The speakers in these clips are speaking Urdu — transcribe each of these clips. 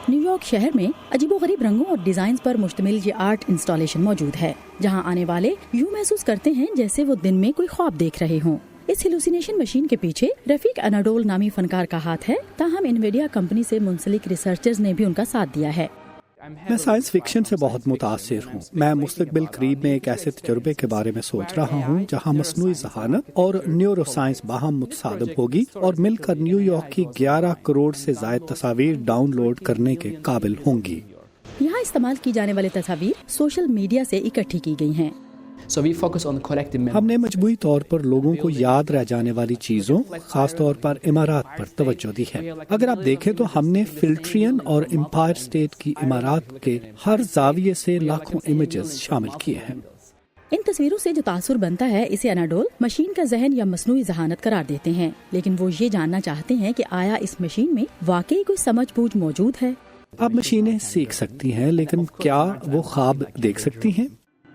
نیو یارک شہر میں عجیب و غریب رنگوں اور ڈیزائنز پر مشتمل یہ آرٹ انسٹالیشن موجود ہے، جہاں آنے والے یوں محسوس کرتے ہیں جیسے وہ دن میں کوئی خواب دیکھ رہے ہوں۔ اس ہیلوسینیشن مشین کے پیچھے رفیق اناڈول نامی فنکار کا ہاتھ ہے، تاہم انویڈیا کمپنی سے منسلک ریسرچرز نے بھی ان کا ساتھ دیا ہے۔ میں سائنس فکشن سے بہت متاثر ہوں۔ میں مستقبل قریب میں ایک ایسے تجربے کے بارے میں سوچ رہا ہوں جہاں مصنوعی ذہانت اور نیورو سائنس باہم متصادم ہوگی اور مل کر نیو یارک کی 11 کروڑ سے زائد تصاویر ڈاؤن لوڈ کرنے کے قابل ہوں گی۔ یہاں استعمال کی جانے والی تصاویر سوشل میڈیا سے اکٹھی کی گئی ہیں۔ ہم نے مجموعی طور پر لوگوں کو یاد رہ جانے والی چیزوں، خاص طور پر عمارات پر توجہ دی ہے۔ اگر آپ دیکھیں تو ہم نے فلٹرین اور امپائر اسٹیٹ کی عمارات کے ہر زاویے سے لاکھوں امیجز شامل کیے ہیں۔ ان تصویروں سے جو تاثر بنتا ہے اسے اناڈول مشین کا ذہن یا مصنوعی ذہانت قرار دیتے ہیں، لیکن وہ یہ جاننا چاہتے ہیں کہ آیا اس مشین میں واقعی کوئی سمجھ بوجھ موجود ہے۔ اب مشینیں سیکھ سکتی ہیں، لیکن کیا وہ خواب دیکھ سکتی ہیں؟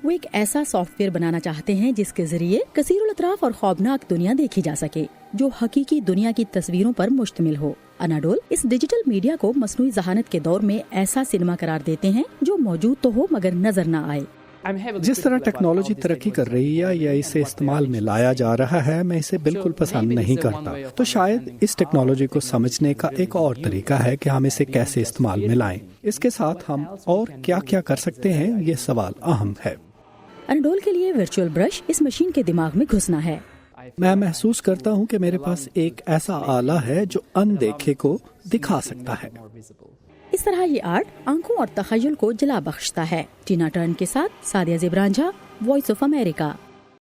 وہ ایک ایسا سافٹ ویئر بنانا چاہتے ہیں جس کے ذریعے کثیر الاطراف اور خوابناک دنیا دیکھی جا سکے، جو حقیقی دنیا کی تصویروں پر مشتمل ہو۔ اناڈول اس ڈیجیٹل میڈیا کو مصنوعی ذہانت کے دور میں ایسا سینما قرار دیتے ہیں جو موجود تو ہو مگر نظر نہ آئے۔ جس طرح ٹیکنالوجی ترقی کر رہی ہے یا اسے استعمال میں لایا جا رہا ہے، میں اسے بالکل پسند نہیں کرتا۔ تو شاید اس ٹیکنالوجی کو سمجھنے کا ایک اور طریقہ ہے کہ ہم اسے کیسے استعمال میں لائیں۔ اس کے ساتھ ہم اور کیا کیا کر سکتے ہیں، یہ سوال اہم ہے۔ اناڈول کے لیے ورچوئل برش اس مشین کے دماغ میں گھسنا ہے۔ میں محسوس کرتا ہوں کہ میرے پاس ایک ایسا آلہ ہے جو اندیکھے کو دکھا سکتا ہے۔ اس طرح یہ آرٹ آنکھوں اور تخیل کو جلا بخشتا ہے۔ ٹینا ٹرن کے ساتھ سعدیہ زبران جھا، وائس آف امریکہ۔